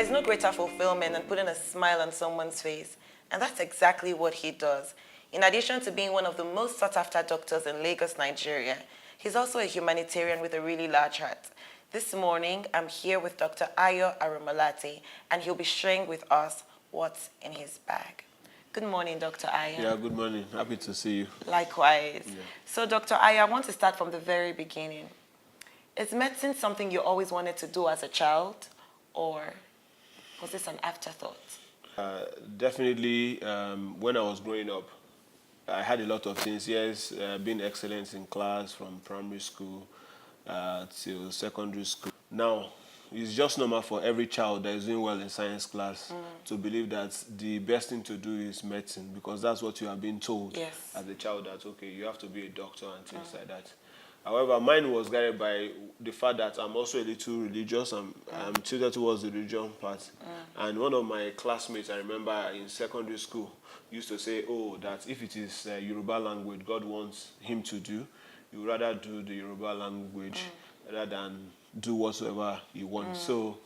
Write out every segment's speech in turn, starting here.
There is no greater fulfillment than putting a smile on someone's face, and that's exactly what he does. In addition to being one of the most sought-after doctors in Lagos, Nigeria, he's also a humanitarian with a really large heart. This morning, I'm here with Dr. Ayo Aranmolate, and he'll be sharing with us what's in his bag. Good morning, Dr. Ayo. Yeah, good morning. Happy to see you. Likewise. Yeah. So, Dr. Ayo, I want to start from the very beginning. Is medicine something you always wanted to do as a child, or was this an afterthought? Definitely, when I was growing up, I had a lot of things. Yes, being excellent in class from primary school till secondary school. Now, it's just normal for every child that is doing well in science class to believe that the best thing to do is medicine, because that's what you are being told as a child, that, okay, you have to be a doctor and things like that. However, mine was guided by the fact that I'm also a little religious. I'm tilted towards the religion part. And one of my classmates, I remember in secondary school, used to say, oh, that if it is Yoruba language God wants him to do, he would rather do the Yoruba language rather than do whatsoever he wants. So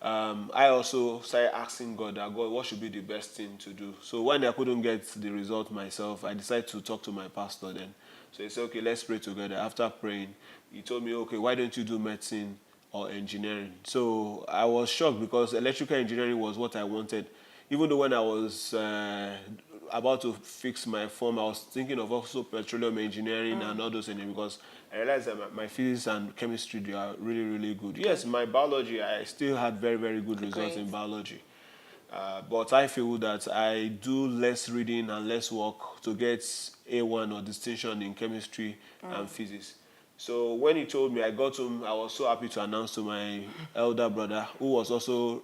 I also started asking God, that God, what should be the best thing to do? So when I couldn't get the result myself, I decided to talk to my pastor then. So he said, okay, let's pray together. After praying, he told me, okay, why don't you do medicine or engineering? So I was shocked, because electrical engineering was what I wanted. Even though when I was about to fix my form, I was thinking of also petroleum engineering and all those things, because I realized that my physics and chemistry, they are really, really good. Yes, my biology, I still had very, very good results in biology. But I feel that I do less reading and less work to get A1 or distinction in chemistry and physics. So when he told me, I got home, I was so happy to announce to my elder brother, who was also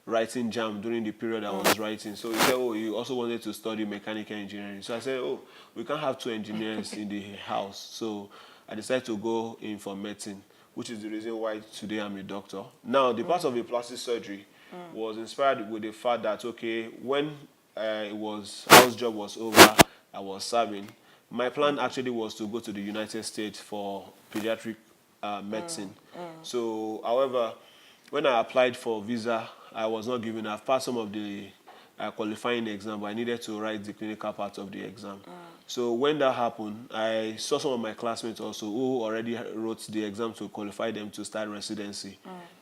writing JAM during the period I was writing. So he said, oh, he also wanted to study mechanical engineering. So I said, oh, we can't have two engineers in the house. So I decided to go in for medicine, which is the reason why today I'm a doctor. Now, the part of the plastic surgery was inspired with the fact that, okay, when house job was over, I was serving. My plan actually was to go to the United States for pediatric medicine. So, however, when I applied for visa, I was not given. I've passed some of the qualifying exam, but I needed to write the clinical part of the exam. So when that happened, I saw some of my classmates also who already wrote the exam to qualify them to start residency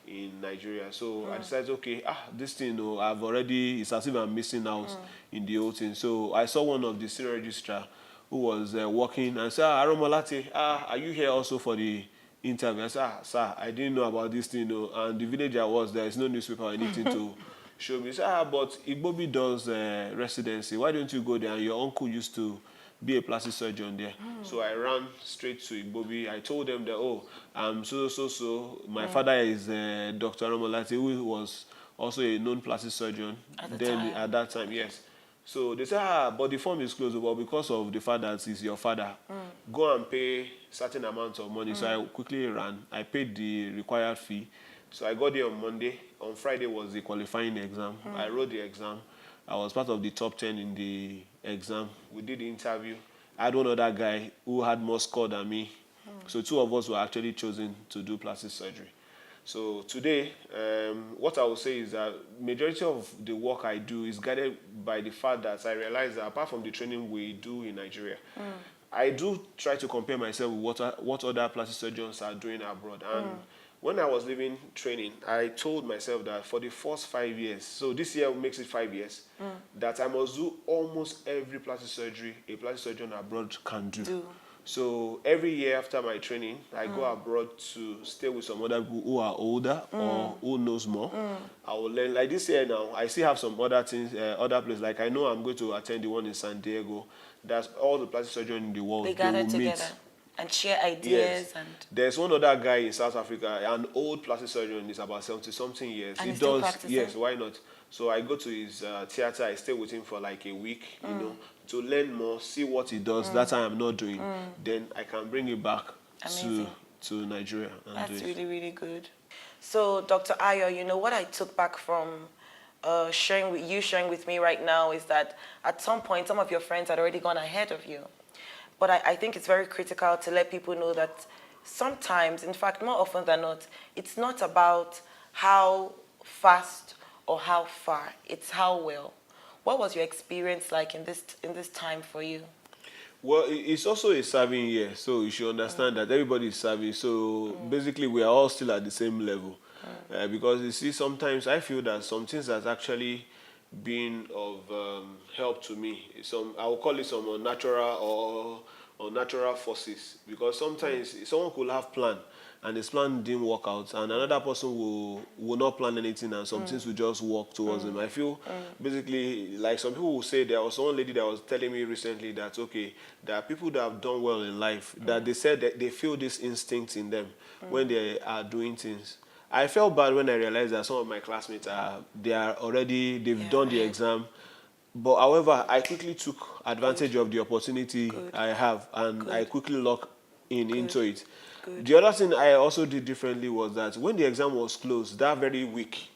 in Nigeria. So I decided, okay, this thing, it's as if I'm missing out in the whole thing. So I saw one of the senior registrar who was working and said, Aranmolate, are you here also for the interview? I said, sir, I didn't know about this thing, and the village I was, there is no newspaper or anything to show me. He said, but Igbobi does residency. Why don't you go there? And your uncle used to be a plastic surgeon there. So I ran straight to Igbobi. I told them that, oh, so. My father is Dr. Aranmolate, who was also a known plastic surgeon at that time, yes. So they said, but the form is closed. But because of the fact that it's your father, go and pay certain amount of money. So I quickly ran. I paid the required fee. So I got there on Monday. On Friday was the qualifying exam. I wrote the exam. I was part of the top 10 in the exam. We did the interview. I had one other guy who had more score than me. So two of us were actually chosen to do plastic surgery. So today, what I will say is that majority of the work I do is guided by the fact that I realize that apart from the training we do in Nigeria, I do try to compare myself with what other plastic surgeons are doing abroad. And when I was leaving training, I told myself that for the first 5 years, so this year makes it 5 years, that I must do almost every plastic surgery a plastic surgeon abroad can do. So every year after my training, I go abroad to stay with some other people who are older or who knows more. I will learn. Like this year now, I still have some other things, other places. Like I know I'm going to attend the one in San Diego. That's all the plastic surgeons in the world. They gather will together meet and share ideas. Yes. There's one other guy in South Africa, an old plastic surgeon, is about 70-something years. And he does, practicing? Yes, why not? So I go to his theater, I stay with him for like a week, to learn more, see what he does, that I am not doing. Then I can bring it back to Nigeria. And that's really, really good. So, Dr. Ayo, what I took back from sharing with me right now is that at some point, some of your friends had already gone ahead of you. But I think it's very critical to let people know that sometimes, in fact, more often than not, it's not about how fast or how far. It's how well. What was your experience like in this time for you? Well, it's also a serving year, so you should understand that everybody is serving. So basically, we are all still at the same level. Because you see, sometimes I feel that some things that's actually been of help to me, I will call it some unnatural forces. Because sometimes someone could have plan, and his plan didn't work out, and another person will not plan anything, and some things will just walk towards him. I feel basically like some people will say, there was one lady that was telling me recently that okay, there are people that have done well in life that they said that they feel this instinct in them when they are doing things. I felt bad when I realized that some of my classmates they've done the exam. But however, I quickly took advantage of the opportunity I have, and I quickly locked into it. The other thing I also did differently was that when the exam was closed, that very week,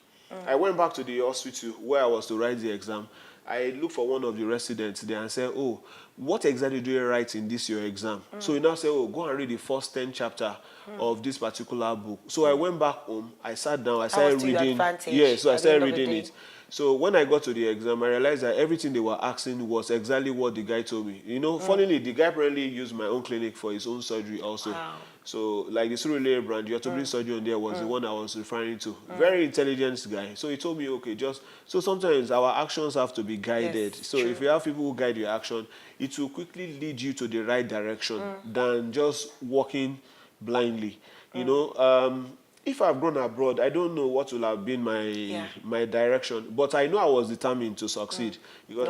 I went back to the hospital where I was to write the exam. I looked for one of the residents there and said, oh, what exactly do you write in this your exam? So he now said, oh, go and read the first 10 chapter of this particular book. So I went back home, I sat down, I started reading. Yeah, so I started reading it. So when I got to the exam, I realized that everything they were asking was exactly what the guy told me. You know, funnily, the guy apparently used my own clinic for his own surgery also. Wow. So, like the Surulere brand, the orthopedic surgeon there was the one I was referring to. Very intelligent guy. So he told me, okay, so sometimes our actions have to be guided. Yes, so if you have people who guide your action, it will quickly lead you to the right direction than just walking blindly. You know, if I've gone abroad, I don't know what will have been my direction, but I know I was determined to succeed because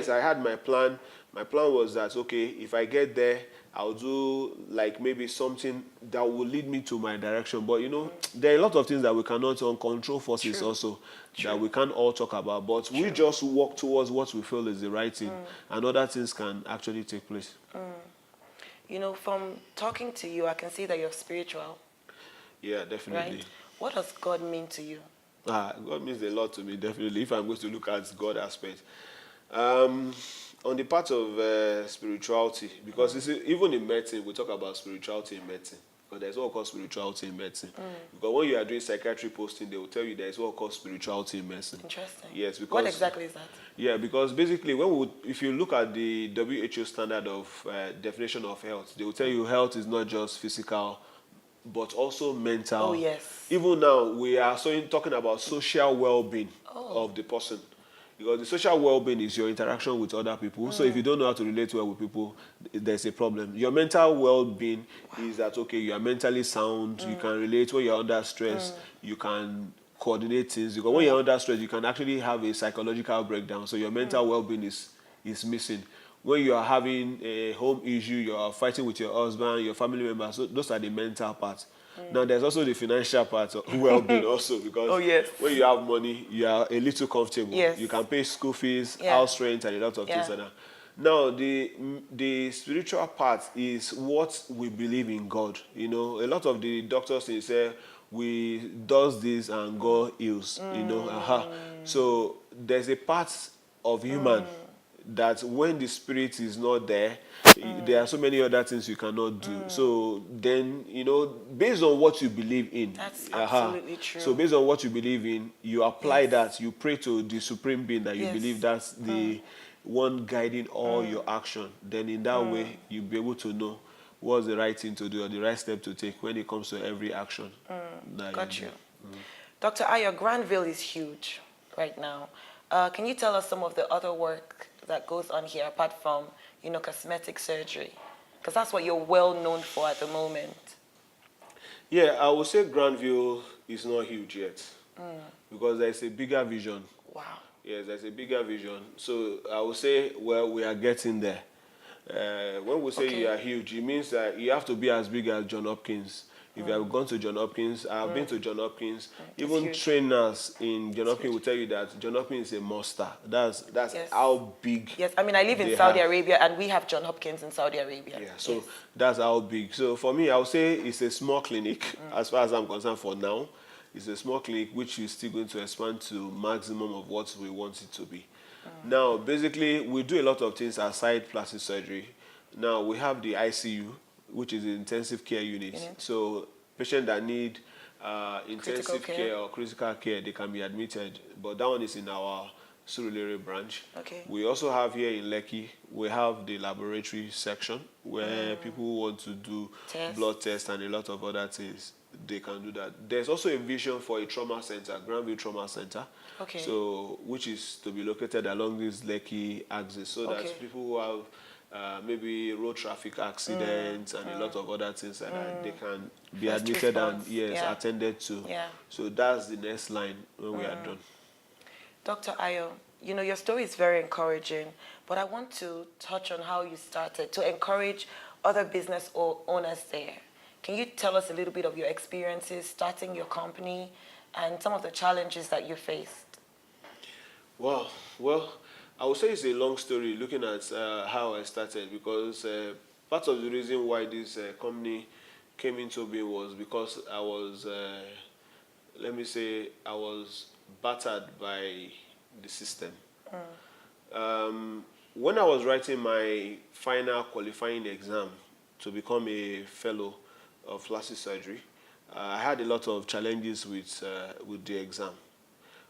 I had my plan. My plan was that okay, if I get there, I'll do like maybe something that will lead me to my direction. But you know, there are a lot of things that we cannot control forces also that we can't all talk about. But we just walk towards what we feel is the right thing, and other things can actually take place. You know, from talking to you, I can see that you're spiritual. Yeah, definitely. Right? What does God mean to you? God means a lot to me, definitely, if I'm going to look at God aspect. On the part of spirituality, because you see, even in medicine, we talk about spirituality in medicine. Because there's what called spirituality in medicine. Because when you are doing psychiatry posting, they will tell you there's what called spirituality in medicine. Interesting. Yes, because... What exactly is that? Yeah, because basically, if you look at the WHO standard of definition of health, they will tell you health is not just physical, but also mental. Oh, yes. Even now, we are talking about social well-being of the person. Because the social well-being is your interaction with other people. So if you don't know how to relate well with people, there's a problem. Your mental well-being is that, okay, you are mentally sound, you can relate when you're under stress, you can coordinate things. Because when you're under stress, you can actually have a psychological breakdown. So your mental well-being is missing. When you are having a home issue, you are fighting with your husband, your family members, so those are the mental parts. Now, there's also the financial part of well-being also, because when you have money, you are a little comfortable. You can pay school fees, house rent, and a lot of things like that. Now, the spiritual part is what we believe in God. You know, a lot of the doctors, they say, we does this and God heals, you know. So there's a part of human that when the spirit is not there, there are so many other things you cannot do. So then, you know, based on what you believe in. That's absolutely true. So based on what you believe in, you apply that, you pray to the supreme being that you believe that's the one guiding all your action. Then in that way, you'll be able to know what's the right thing to do or the right step to take when it comes to every action. Got you. Dr. Ayo, Grandville is huge right now. Can you tell us some of the other work that goes on here apart from, you know, cosmetic surgery? Because that's what you're well known for at the moment. Yeah, I would say Grandville is not huge yet because there's a bigger vision. Wow. Yes, there's a bigger vision. So I would say, well, we are getting there. When we say you are huge, it means that you have to be as big as John Hopkins. If you have gone to John Hopkins, I've been to John Hopkins. Even trainers in John Hopkins will tell you that John Hopkins is a monster. That's how big. Yes, I mean, I live in Saudi Arabia, and we have John Hopkins in Saudi Arabia. Yeah, so that's how big. So for me, I would say it's a small clinic, as far as I'm concerned for now. It's a small clinic which is still going to expand to maximum of what we want it to be. Now, basically, we do a lot of things aside plastic surgery. Now, we have the ICU, which is the intensive care unit. So patients that need intensive care or critical care, they can be admitted. But that one is in our Surulere branch. Okay. We also have here in Lekki, we have the laboratory section where people who want to do blood tests and a lot of other things, they can do that. There's also a vision for a trauma center, Grandville Trauma Center. Okay. So, which is to be located along this Lekki axis, so that people who have maybe road traffic accidents and a lot of other things like that, they can be admitted and attended to. So that's the next line when we are done. Dr. Ayo, you know, your story is very encouraging, but I want to touch on how you started to encourage other business owners there. Can you tell us a little bit of your experiences starting your company and some of the challenges that you faced? Well, I would say it's a long story looking at how I started, because part of the reason why this company came into being was because I was, let me say, I was battered by the system. When I was writing my final qualifying exam to become a fellow of plastic surgery, I had a lot of challenges with the exam.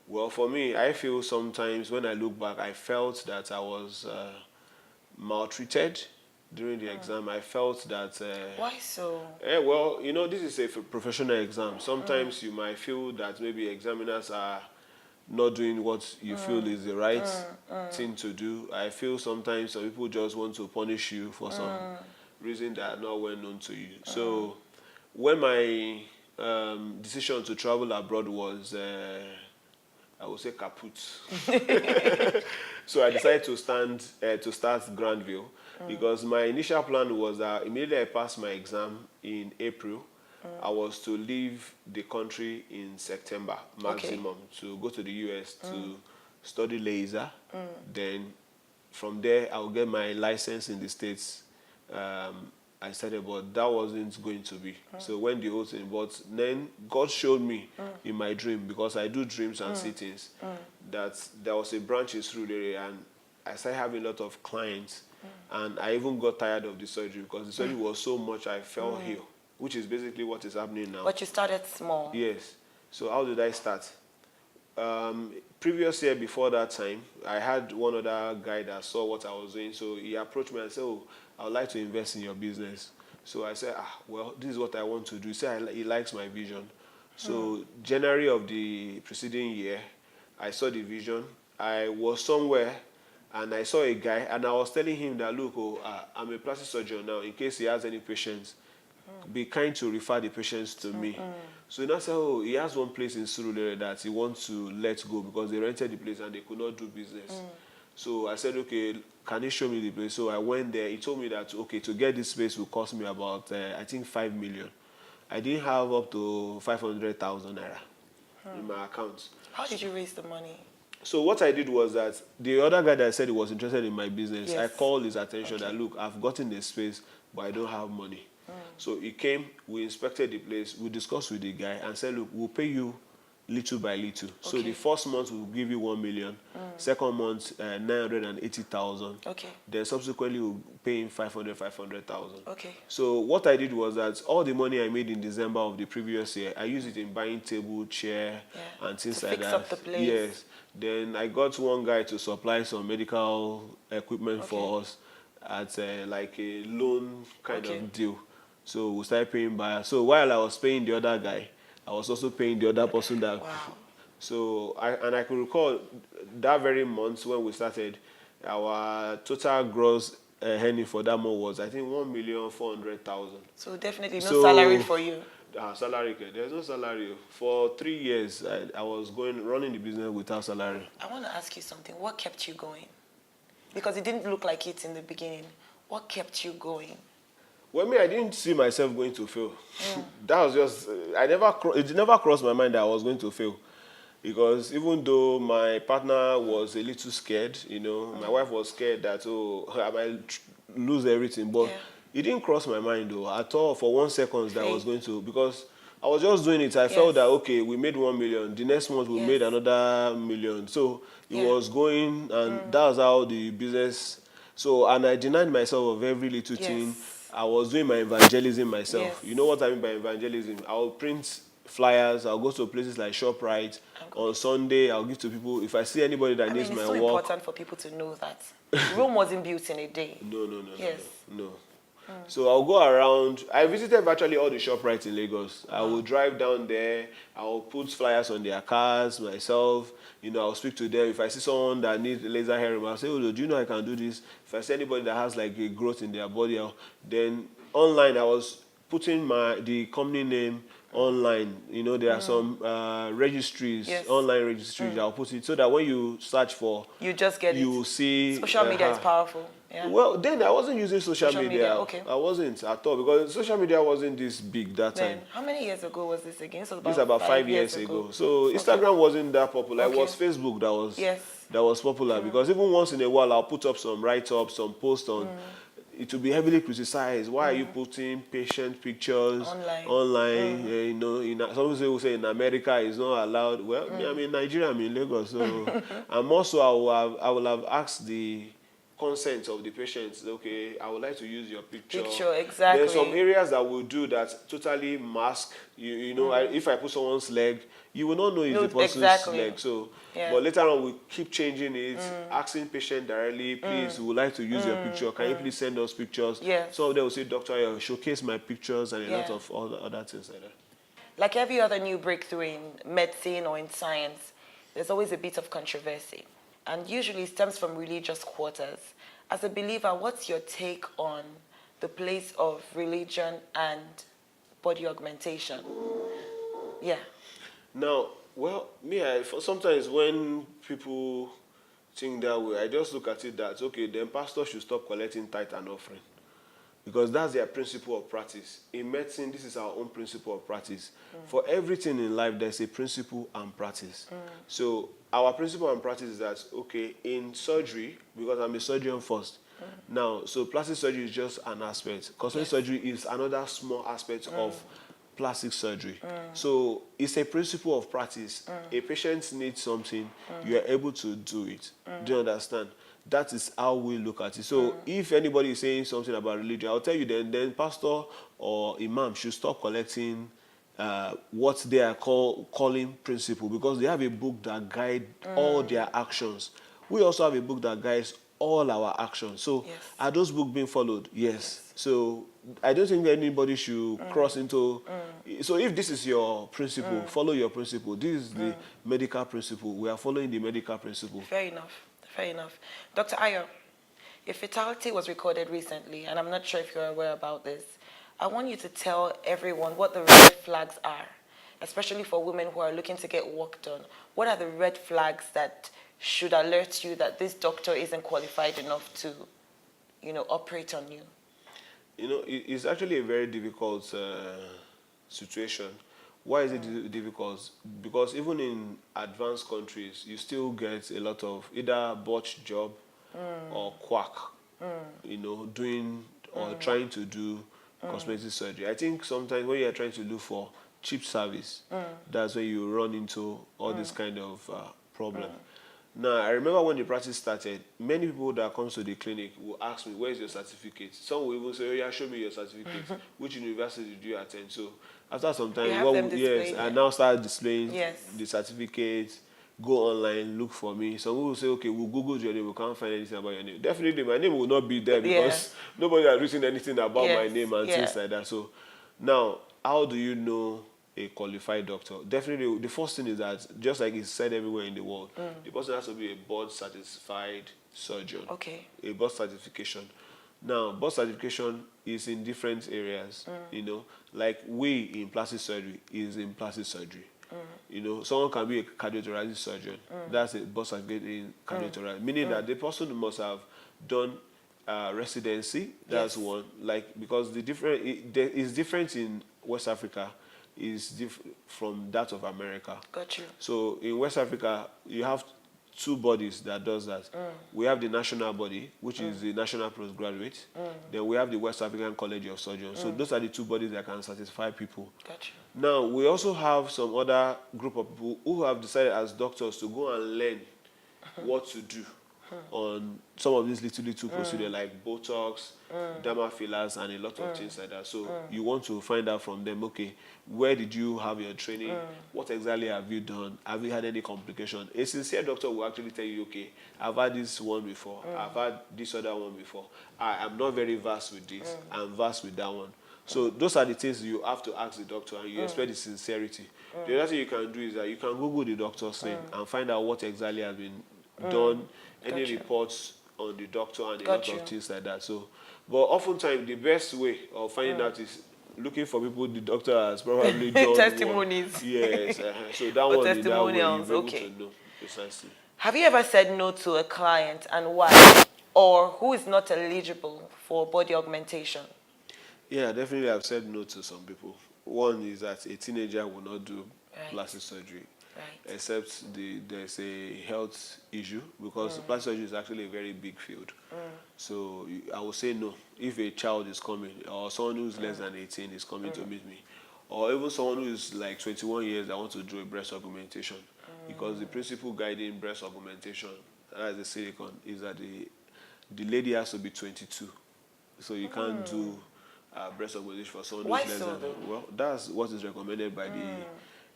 Well, for me, I feel sometimes when I look back, I felt that I was maltreated during the exam. I felt that... Why so? Well, you know, this is a professional exam. Sometimes you might feel that maybe examiners are not doing what you feel is the right thing to do. I feel sometimes some people just want to punish you for some reason that are not well known to you. So when my decision to travel abroad was, I would say, kaput. So I decided to start Grandville, because my initial plan was that immediately I passed my exam in April, I was to leave the country in September maximum to go to the US to study laser. Then from there, I'll get my license in the States. I started, but that wasn't going to be. So when the whole thing, but then God showed me in my dream, because I do dreams and see-things, that there was a branch in Surulere, and I started having a lot of clients, and I even got tired of the surgery, because the surgery was so much I fell ill, which is basically what is happening now. But you started small. Yes. So how did I start? Previous year, before that time, I had one other guy that saw what I was doing. So he approached me and said, "Oh, I would like to invest in your business." So I said, well, this is what I want to do. He said he likes my vision. So January of the preceding year, I saw the vision. I was somewhere and I saw a guy, and I was telling him that, look, I'm a plastic surgeon now. In case he has any patients, be kind to refer the patients to me. So he now said, oh, he has one place in Surulere that he wants to let go, because they rented the place and they could not do business. So I said, okay, can you show me the place? So I went there. He told me that, okay, to get this space will cost me about, I think, 5 million. I didn't have up to 500,000 naira in my account. How did you raise the money? So what I did was that the other guy that said he was interested in my business, I called his attention that, look, I've gotten the space, but I don't have money. So he came, we inspected the place, we discussed with the guy and said, look, we'll pay you little by little. So the first month we'll give you 1 million, second month 980,000. Then subsequently we'll pay him 500,000. So what I did was that all the money I made in December of the previous year, I used it in buying table, chair, and things like that. Fix up the place. Yes. Then I got one guy to supply some medical equipment for us at like a loan kind of deal. So we started paying by. So while I was paying the other guy, I was also paying the other person that. So I could recall that very month when we started, our total gross earning for that month was, I think, 1,400,000. So definitely no salary for you. Salary, there's no salary. For 3 years, I was running the business without salary. I want to ask you something. What kept you going? Because it didn't look like it in the beginning. What kept you going? Well, I didn't see myself going to fail. That was just, it never crossed my mind that I was going to fail. Because even though my partner was a little scared, you know, my wife was scared that, oh, I might lose everything. But it didn't cross my mind, though, at all for 1 second that I was going to, because I was just doing it. I felt that, okay, we made 1 million. The next month we made another million. So it was going, and that was how the business, and I denied myself of every little thing. I was doing my evangelism myself. You know what I mean by evangelism? I will print flyers. I'll go to places like ShopRite. On Sunday, I'll give to people. If I see anybody that needs my it's so work. important for people to know that Rome wasn't built in a day. No. Yes. No. So I'll go around. I visited virtually all the ShopRites in Lagos. I will drive down there. I will put flyers on their cars myself. You know, I'll speak to them. If I see someone that needs laser hair removal, I'll say, oh, do you know I can do this? If I see anybody that has like a growth in their body, then online I was putting the company name online. You know, there are some registries, online registries. I'll put it so that when you search for, you just get you see. Social media is powerful. Yeah. Well, then I wasn't using social media. Okay. I wasn't at all because social media wasn't this big that time. How many years ago was this again? So This is about 5 years ago. So Instagram wasn't that popular. It was Facebook that was popular because even once in a while I'll put up some write-ups, some posts on. It will be heavily criticized. Why are you putting patient pictures online? You know, some people will say in America it's not allowed. Well, I'm in Nigeria, I'm in Lagos. So, and also I will have asked the consent of the patients. Okay, I would like to use your picture. Exactly. There's some areas that will do that totally mask. You know, if I put someone's leg, you will not know it's the person's leg. So, but later on we keep changing it, asking patient directly, please, we would like to use your picture. Can you please send us pictures? Yes. Some of them will say, doctor, I showcase my pictures and a lot of other things like that. Like every other new breakthrough in medicine or in science, there's always a bit of controversy. And usually it stems from religious quarters. As a believer, what's your take on the place of religion and body augmentation? Yeah. Now, well, sometimes when people think that way, I just look at it that, okay, then pastors should stop collecting tithe and offering. Because that's their principle of practice. In medicine, this is our own principle of practice. For everything in life, there's a principle and practice. So our principle and practice is that, okay, in surgery, because I'm a surgeon first, now, so plastic surgery is just an aspect. Cosmetic surgery is another small aspect of plastic surgery. So it's a principle of practice. A patient needs something, you are able to do it. Do you understand? That is how we look at it. So if anybody is saying something about religion, I'll tell you then pastor or imam should stop collecting what they are calling principle, because they have a book that guides all their actions. We also have a book that guides all our actions. So are those books being followed? Yes. So I don't think anybody should cross into. So if this is your principle, follow your principle. This is the medical principle. We are following the medical principle. Fair enough. Fair enough. Dr. Ayo, a fatality was recorded recently, and I'm not sure if you're aware about this. I want you to tell everyone what the red flags are, especially for women who are looking to get work done. What are the red flags that should alert you that this doctor isn't qualified enough to, operate on you? You know, it's actually a very difficult situation. Why is it difficult? Because even in advanced countries, you still get a lot of either botched job or quack, doing or trying to do cosmetic surgery. I think sometimes when you're trying to look for cheap service, that's when you run into all this kind of problem. Now, I remember when the practice started, many people that come to the clinic will ask me, where's your certificate? Some will even say, oh yeah, show me your certificate. Which university did you attend? So after some time, I now start displaying the certificates, go online, look for me. Some will say, okay, we'll Google your name, we can't find anything about your name. Definitely, my name will not be there because nobody has written anything about my name and things like that. So now, how do you know a qualified doctor? Definitely, the first thing is that, just like it's said everywhere in the world, the person has to be a board-certified surgeon. Okay. A board certification. Now, board certification is in different areas, like we in plastic surgery is in plastic surgery. Someone can be a cardiothoracic surgeon. That's a board certificate in cardiothoracic, meaning that the person must have done residency. That's one. Because it's different in West Africa, is different from that of America. Got you. So in West Africa, you have two bodies that does that. We have the national body, which is the national postgraduate. Then we have the West African College of Surgeons. So those are the two bodies that can satisfy people. Got you. Now, we also have some other group of people who have decided as doctors to go and learn what to do. on some of these little procedures like Botox, derma fillers, and a lot of things like that. So you want to find out from them, okay, where did you have your training? What exactly have you done? Have you had any complication? A sincere doctor will actually tell you, okay, I've had this one before, I've had this other one before. I am not very versed with this, I'm versed with that one. So those are the things you have to ask the doctor, and you expect the sincerity. The other thing you can do is that you can Google the doctor's name and find out what exactly has been done, any reports on the doctor, and a lot of things like that. So, but oftentimes the best way of finding out is looking for people the doctor has probably done testimonies. one. Yes, so that Or one, in that way, you'll testimonials, be able okay. to know precisely. Have you ever said no to a client, and why? Or who is not eligible for body augmentation? Yeah, definitely I've said no to some people. One is that a teenager will not do Right. plastic surgery. Right. Except there's a health issue, because plastic surgery is actually a very big field. So I would say no. If a child is coming, or someone who's less than 18 is coming to meet me, or even someone who is like 21 years that wants to do a breast augmentation, because the principle guiding breast augmentation, as the silicone, is that the lady has to be 22. So you can't do breast augmentation for someone Why who's less so, than. though? Well, that's what is recommended by the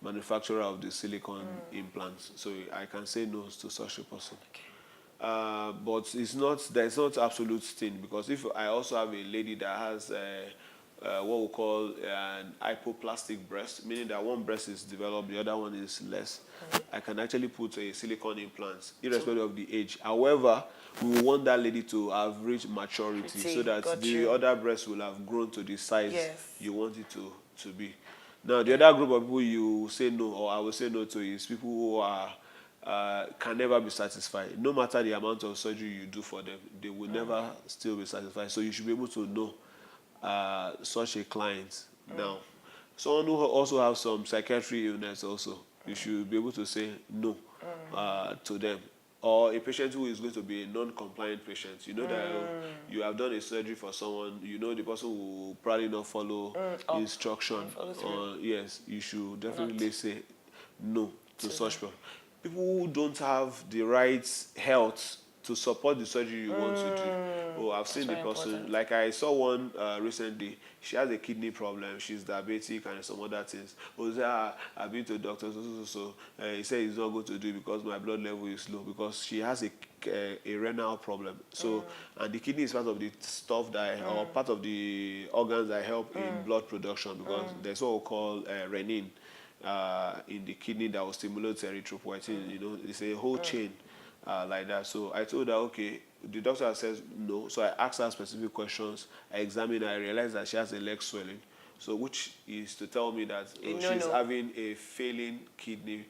manufacturer of the silicone implants. So I can say no to such a person. Okay. But there's not absolute thing, because if I also have a lady that has what we call an hypoplastic breast, meaning that one breast is developed, the other one is less, I can actually put a silicone implant, irrespective of the age. However, we want that lady to have reached maturity, so that the other breast will have grown to the size you want it to be. Now, the other group of people you say no, or I will say no to, is people who are can never be satisfied. No matter the amount of surgery you do for them, they will never still be satisfied. So you should be able to know such a client. Now, someone who also has some psychiatric illness also, you should be able to say no to them. Or a patient who is going to be a non-compliant patient. You know that you have done a surgery for someone, you know the person will probably not follow instruction. Yes, you should definitely say no to such people. People who don't have the right health to support the surgery you want to do. Oh, I've seen the person. Important. Like I saw one recently. She has a kidney problem. She's diabetic and some other things. Oh, I've been to doctors. He said he's not going to do it because my blood level is low, because she has a renal problem. So, and the kidney is part of the stuff that, or part of the organs that help in blood production, because there's what we call renin in the kidney that will stimulate erythropoietin. You know, it's a whole chain. Like that. So I told her, okay, the doctor says no. So I asked her specific questions. I examined her. I realized that she has a leg swelling. So which is to tell me that she's having a failing kidney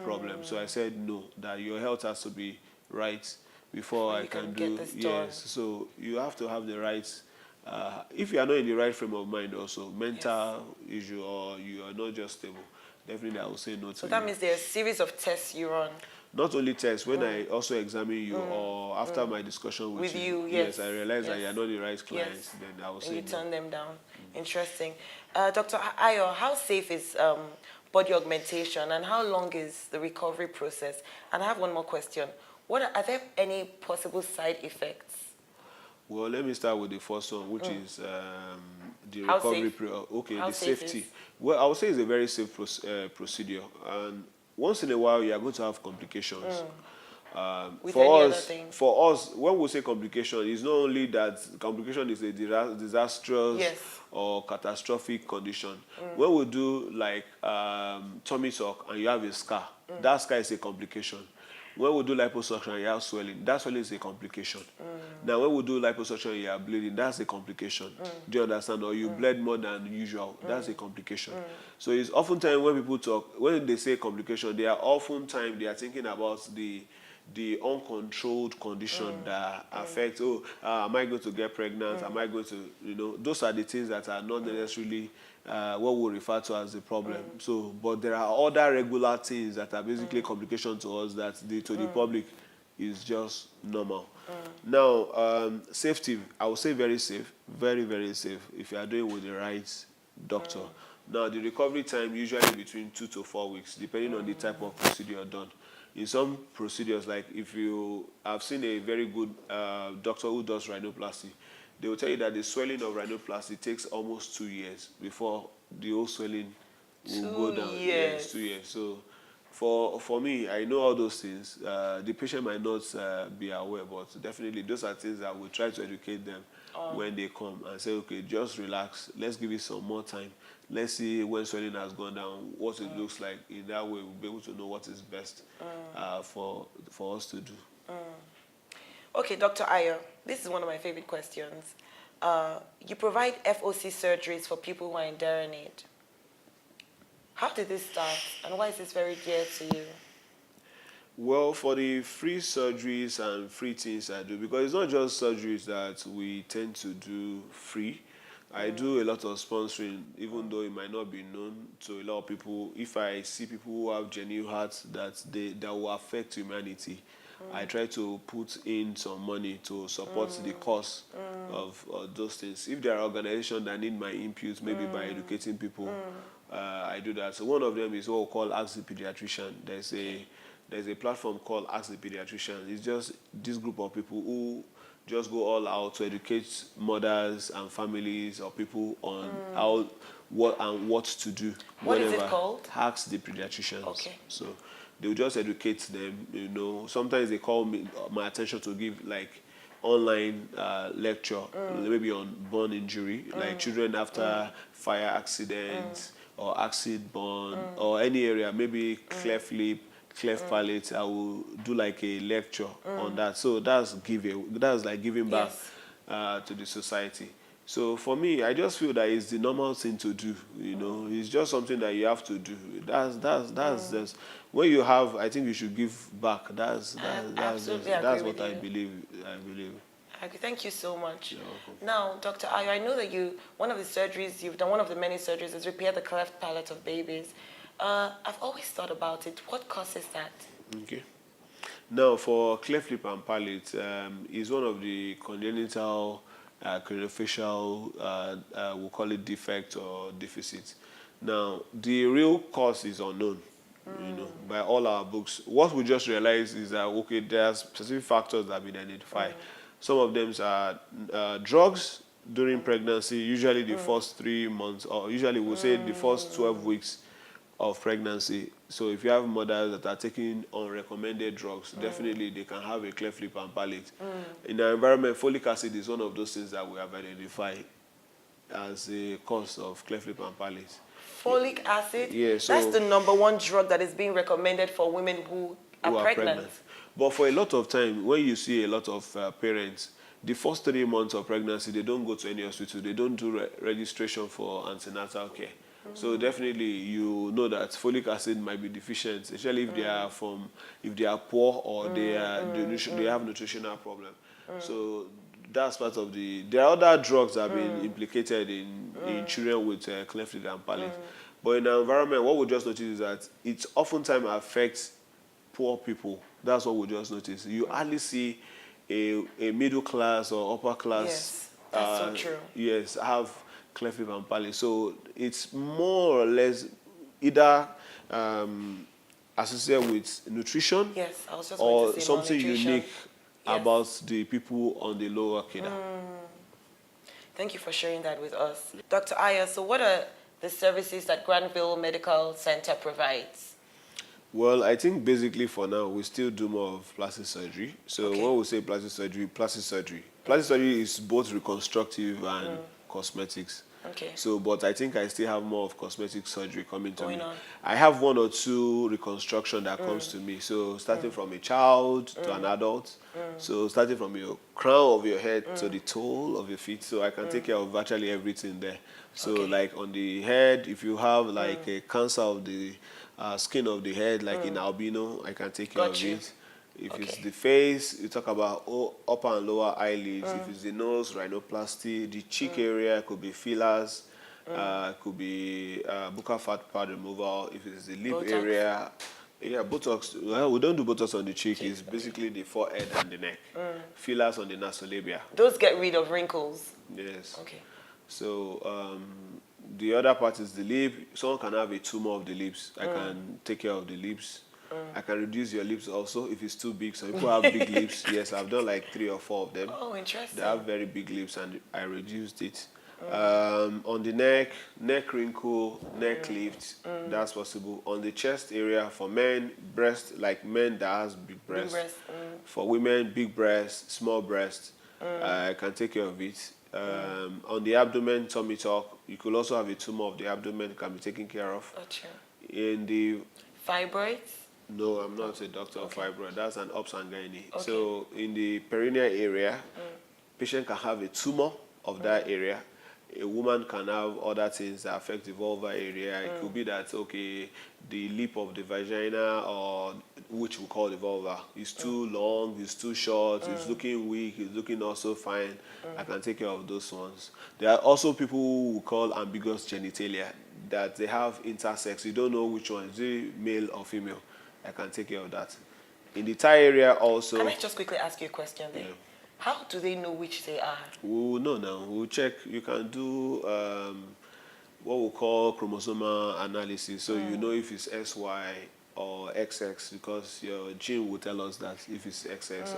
problem. So I said no, that your health has to be right before I can do. Yes. So you have to have the right. If you are not in the right frame of mind, also mental issue, or you are not just stable, definitely I will say no to you. So that means there's a series of tests you run. Not only tests, when I also examine you, or after my discussion with you, yes, I realize that you're not the right clients, then I will say no. You turn them down. Interesting. Dr. Ayo, how safe is body augmentation, and how long is the recovery process? And I have one more question. Are there any possible side effects? Well, let me start with the first one, which is the recovery period. Okay, the safety. Well, I would say it's a very safe procedure. And once in a while, you are going to have complications. For us, when we say complication, it's not only that complication is a disastrous or catastrophic condition. When we do like tummy tuck and you have a scar, that scar is a complication. When we do liposuction and you have swelling, that swelling is a complication. Now, when we do liposuction and you are bleeding, that's a complication. Do you understand? Or you bled more than usual, that's a complication. So it's oftentimes when people talk, when they say complication, they are thinking about the uncontrolled condition that affects, am I going to get pregnant? Am I going to, those are the things that are not necessarily what we refer to as the problem. So, but there are other regular things that are basically complications to us that to the public is just normal. Now, safety, I would say very safe, very, very safe if you are doing with the right doctor. Now, the recovery time usually between 2 to 4 weeks, depending on the type of procedure done. in some procedures, like if you have seen a very good doctor who does rhinoplasty, they will tell you that the swelling of rhinoplasty takes almost 2 years before the whole swelling will go down. 2 Yes, years. 2 years. So for me, I know all those things. The patient might not be aware, but definitely those are things that we try to educate them when they come and say, okay, just relax. Let's give it some more time. Let's see when swelling has gone down, what it looks like. In that way, we'll be able to know what is best for us to do. Okay, Dr. Ayo, this is one of my favorite questions. You provide FOC surgeries for people who are in dire need. How did this start, and why is this very dear to you? Well, for the free surgeries and free things I do, because it's not just surgeries that we tend to do free. I do a lot of sponsoring, even though it might not be known to a lot of people. If I see people who have genuine hearts that will affect humanity, I try to put in some money to support the cause of those things. If there are organizations that need my input, maybe by educating people, I do that. So one of them is what we call Ask the Pediatrician. There's a platform called Ask the Pediatrician. It's just this group of people who just go all out to educate mothers and families or people on what to do. What is it called? Ask the Pediatricians. Okay. So they will just educate them. Sometimes they call my attention to give like online lecture, maybe on burn injury, like children after fire accidents or acid burn or any area, maybe cleft lip, cleft palate. I will do like a lecture on that. So that's like giving back to the society. So for me, I just feel that it's the normal thing to do. It's just something that you have to do. That's just when you have. I think you should give back. That's what I believe. Okay, thank you so much. You're welcome. Now, Dr. Ayo, I know that one of the surgeries you've done, one of the many surgeries, is repair the cleft palate of babies. I've always thought about it. What causes that? Okay. Now, for cleft lip and palate, is one of the congenital craniofacial, we'll call it defect or deficit. Now, the real cause is unknown, by all our books. What we just realized is that, okay, there are specific factors that have been identified. Some of them are drugs during pregnancy, usually the first 3 months, or usually we'll say the first 12 weeks of pregnancy. So if you have mothers that are taking unrecommended drugs, definitely they can have a cleft lip and palate. In our environment, folic acid is one of those things that we have identified as a cause of cleft lip and palate. Folic acid? Yeah, so that's the #1 drug that is being recommended for women who are pregnant. But for a lot of time, when you see a lot of parents, the first 3 months of pregnancy, they don't go to any hospital. They don't do registration for antenatal care. So definitely, you know that folic acid might be deficient, especially if they are poor or they have nutritional problem. So that's part of there are other drugs that have been implicated in children with cleft lip and palate. But in the environment, what we just notice is that it oftentimes affects poor people. That's what we just notice. You hardly see a middle class or upper class. Yes, that's so true. Yes, have cleft lip and palate. So it's more or less either associated with nutrition, yes, I was just or going to say something malnutrition. unique about the people on the lower cadre. Thank you for sharing that with us. Dr. Ayo, so what are the services that Grandville Medical Center provides? Well, I think basically for now, we still do more of plastic surgery. So when we say plastic surgery. Plastic surgery is both reconstructive and cosmetics. Okay. So, but I think I still have more of cosmetic surgery coming to me. On. I have 1 or 2 reconstruction that comes to me. So starting from a child to an adult. So starting from your crown of your head to the toe of your feet. So I can take care of virtually everything there. So like on the head, if you have like a cancer of the skin of the head, like in albino, I can take care of it. If it's the face, you talk about upper and lower eyelids. If it's the nose, rhinoplasty. The cheek area could be fillers, could be buccal fat pad removal. If it's the lip Botox. area, Botox. Well, we don't do Botox on the cheek. It's basically the forehead and the neck. Fillers on the nasolabia. Those get rid of wrinkles. Yes. Okay. So the other part is the lip. Someone can have a tumor of the lips. I can take care of the lips. I can reduce your lips also if it's too big. Some people have big lips. Yes, I've done like 3 or 4 of them. Oh, interesting. They have very big lips, and I reduced it. On the neck wrinkle, neck lift, that's possible. On the chest area, for men, breast, like men that has big breast. Big breast. For women, big breast, small breast, I can take care of it. On the abdomen, tummy tuck, you could also have a tumor of the abdomen, can be taken care of. Gotcha. In the Fibroids? no, I'm not a doctor of fibroid. That's an obs and gynae. Okay. So in the perineal area, patient can have a tumor of that area. A woman can have other things that affect the vulva area. It could be that, okay, the lip of the vagina, or which we call the vulva, is too long, it's too short, it's looking weak, it's looking not so fine. I can take care of those ones. There are also people who we call ambiguous genitalia, that they have intersex. You don't know which one, is it male or female. I can take care of that. In the thigh area also. Can I just quickly ask you a question there? Yeah. How do they know which they are? We'll know now. We'll check. You can do what we call chromosomal analysis. So you know if it's XY or XX, because your gene will tell us that if it's XX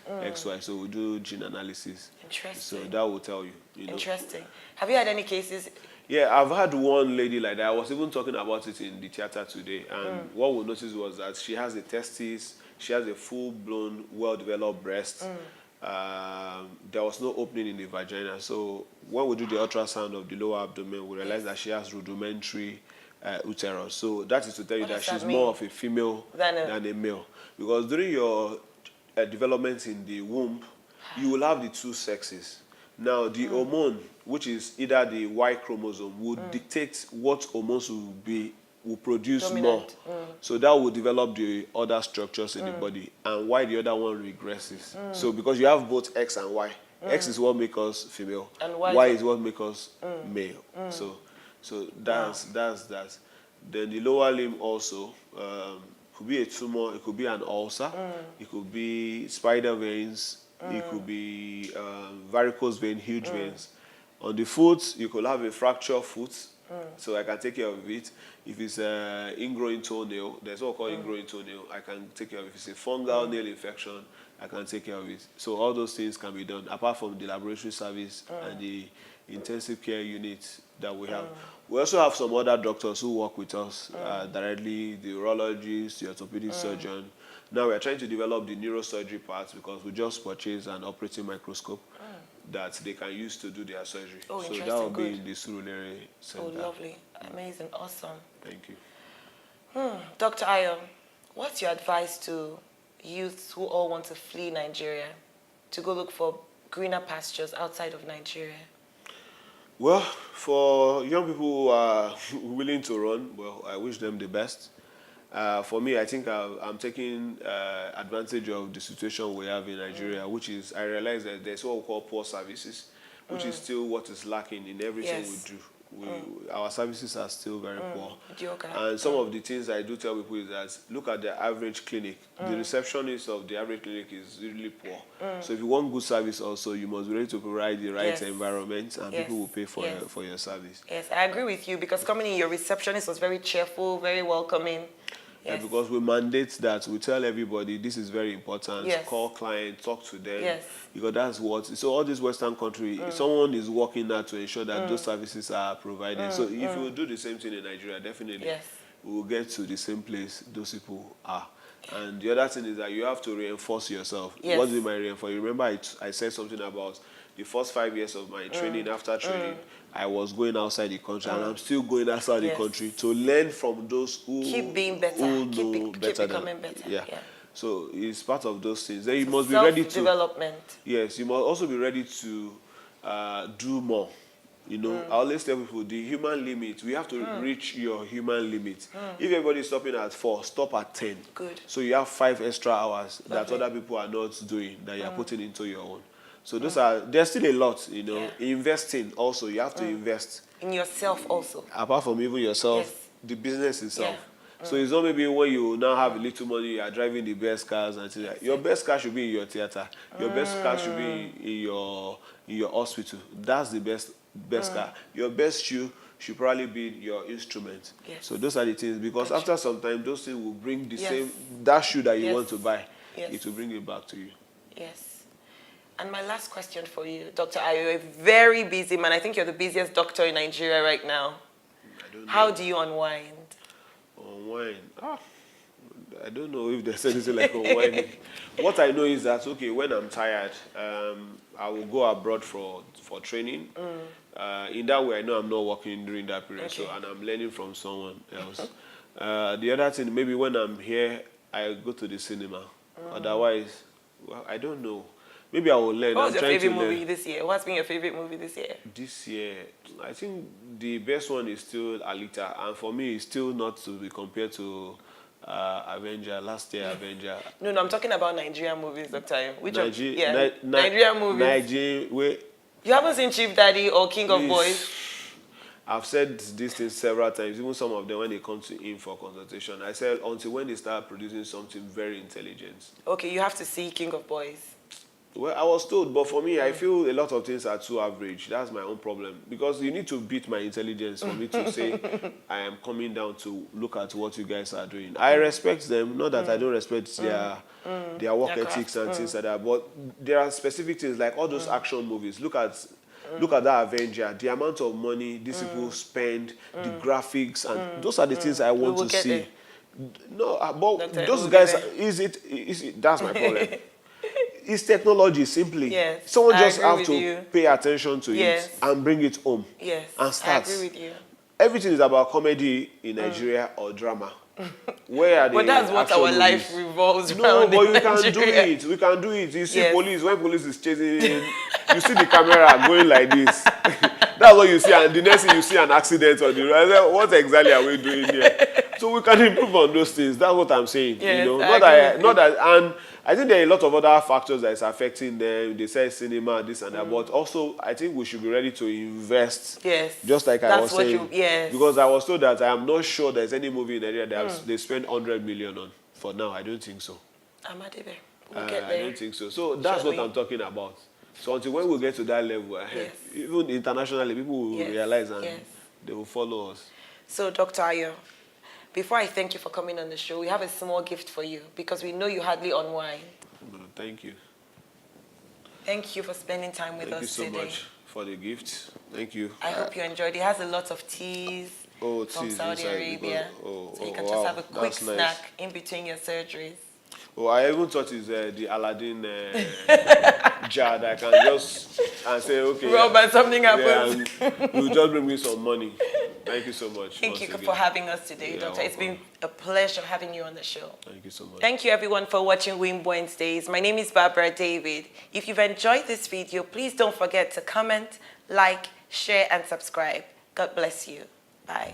or XY. So we'll do gene analysis. Interesting. So that will tell you. Know. Interesting. Have you had any cases? Yeah, I've had one lady like that. I was even talking about it in the theater today. And what we noticed was that she has a testis, she has a full-blown, well-developed breast. There was no opening in the vagina. So when we do the ultrasound of the lower abdomen, we realize that she has rudimentary uterus. So that is to tell you that she's more of a female than a male. Because during your development in the womb, you will have the 2 sexes. Now, the hormone, which is either the Y chromosome, will dictate what hormones will produce Dominant. more. So that will develop the other structures in the body, and why the other one regresses. So because you have both X and Y. X is what makes us female, and Y is what makes us male. So that's that. Then the lower limb also could be a tumor, it could be an ulcer, it could be spider veins, it could be varicose vein, huge veins. On the foot, you could have a fractured foot, so I can take care of it. If it's an ingrowing toenail, there's what we call ingrowing toenail, I can take care of it. If it's a fungal nail infection, I can take care of it. So all those things can be done, apart from the laboratory service and the intensive care unit that we have. We also have some other doctors who work with us directly, the urologist, the orthopedic surgeon. Now we are trying to develop the neurosurgery part, because we just purchased an operating microscope that they can use to do their surgery. Oh, so that will be in the Surulere Center. Oh, lovely. Amazing. Awesome. Thank you. Dr. Ayo, what's your advice to youths who all want to flee Nigeria to go look for greener pastures outside of Nigeria? Well, for young people who are willing to run, well, I wish them the best. For me, I think I'm taking advantage of the situation we have in Nigeria, which is, I realize that there's what we call poor services, which is still what is lacking in everything we do. Our services are still very poor. And some of the things I do tell people is that, look at the average clinic. The receptionist of the average clinic is really poor. So if you want good service also, you must be ready to provide the right environment, and people will pay for your service. Yes, I agree with you, because coming in, your receptionist was very cheerful, very welcoming. Yeah, because we mandate that, we tell everybody this is very important. Call clients, talk to them. Because that's what, so all these Western countries, someone is working now to ensure that those services are provided. So if you do the same thing in Nigeria, definitely we will get to the same place those people are. And the other thing is that you have to reinforce yourself. What do you mean reinforce? You remember I said something about the first 5 years of my training. After training, I was going outside the country, and I'm still going outside the country to learn from those who keep being better, keep becoming better. Yeah. So it's part of those things. Then you must be ready to development. Yes, you must also be ready to do more. You know, I always tell people the human limit. We have to reach your human limit. If everybody is stopping at 4, stop at 10. Good. So you have 5 extra hours that other people are not doing, that you are putting into your own. So those there's still a lot, you know. Investing also, you have to invest. In yourself also. Apart from even yourself, the business itself. So it's not maybe when you now have a little money, you are driving the best cars and things like that. Your best car should be in your theater. Your best car should be in your hospital. That's the best car. Your best shoe should probably be your instrument. Yes. So those are the things, because Gotcha. after some time, those things will bring the Yes. same, that shoe that you Yes. want to buy, Yes. it will bring it back to you. Yes. And my last question for you, Dr. Ayo, you're a very busy man. I think you're the busiest doctor in Nigeria right now. I don't know. How do you unwind? Unwind. I don't know if there's anything like unwinding. What I know is that, okay, when I'm tired, I will go abroad for training. In that way, I know I'm not working during that period, Okay. so, and I'm learning from someone else. The other thing, maybe when I'm here, I go to the cinema. Otherwise, well, I don't know. Maybe I will learn. What was I'm your trying favorite to learn. movie this year? What's been your favorite movie this year? This year, I think the best one is still Alita, and for me, it's still not to be compared to Avenger, last year Avenger. No, I'm talking about Nigerian movies, Dr. Ayo. Which one? Nigerian movies. Nigerian, wait. You haven't seen Chief Daddy or King of Please. Boys? I've said these things several times, even some of them when they come to in for consultation. I said until when they start producing something very intelligent. Okay, you have to see King of Boys. Well, I was told, but for me, I feel a lot of things are too average. That's my own problem. Because you need to beat my intelligence for me to say I am coming down to look at what you guys are doing. I respect them, not that I don't respect their work ethics and things like that, but there are specific things like all those action movies. Look at that Avenger, the amount of money these people spend, the graphics, and those are the things I want to see. No, but those guys, is it, that's my problem. It's technology, simply. Yes, Someone I just agree have with to you. pay attention to Yes. it and bring it home. Yes, And start. I agree with you. Everything is about comedy in Nigeria or drama. Where are the But that's what action our life movies? revolves No, around. but in we can do Nigeria. it. We can do it. You see Yes. police, when police is chasing, you see the camera going like this. That's what you see, and the next thing you see an accident on the road. I said, what exactly are we doing here? So we can improve on those things. That's what I'm saying. Yes, you know, I agree with you. and I think there are a lot of other factors that is affecting them. They say cinema, this and that, but also I think we should be ready to invest. Yes. Just like I was That's what saying. yes. Because I was told that I am not sure there's any movie in Nigeria that they spend 100 million on. For now, I don't think so. Amadebe, we'll get there. I don't think so. So that's what I'm talking about. So until when we get to that level, Yes. even internationally, people will realize and Yes. they will follow us. So, Dr. Ayo, before I thank you for coming on the show, we have a small gift for you because we know you hardly unwind. No, thank you. Thank you for spending time with Thank you us so today. much for the gift. Thank you. I hope you enjoyed it. It has a lot of teas from teas Saudi inside Arabia. because- So you can wow, just have a quick that's nice. snack in between your surgeries. Oh, I even thought it's the Aladdin jar that I can just and say, okay. Rob and something happens. and you just bring me some money. Thank you so much. Thank once you again. for having us today, Yeah, Doctor. It's been welcome. a pleasure having you on the show. Thank you so much. Thank you everyone for watching Wimb Wednesdays. My name is Barbara David. If you've enjoyed this video, please don't forget to comment, like, share, and subscribe. God bless you. Bye.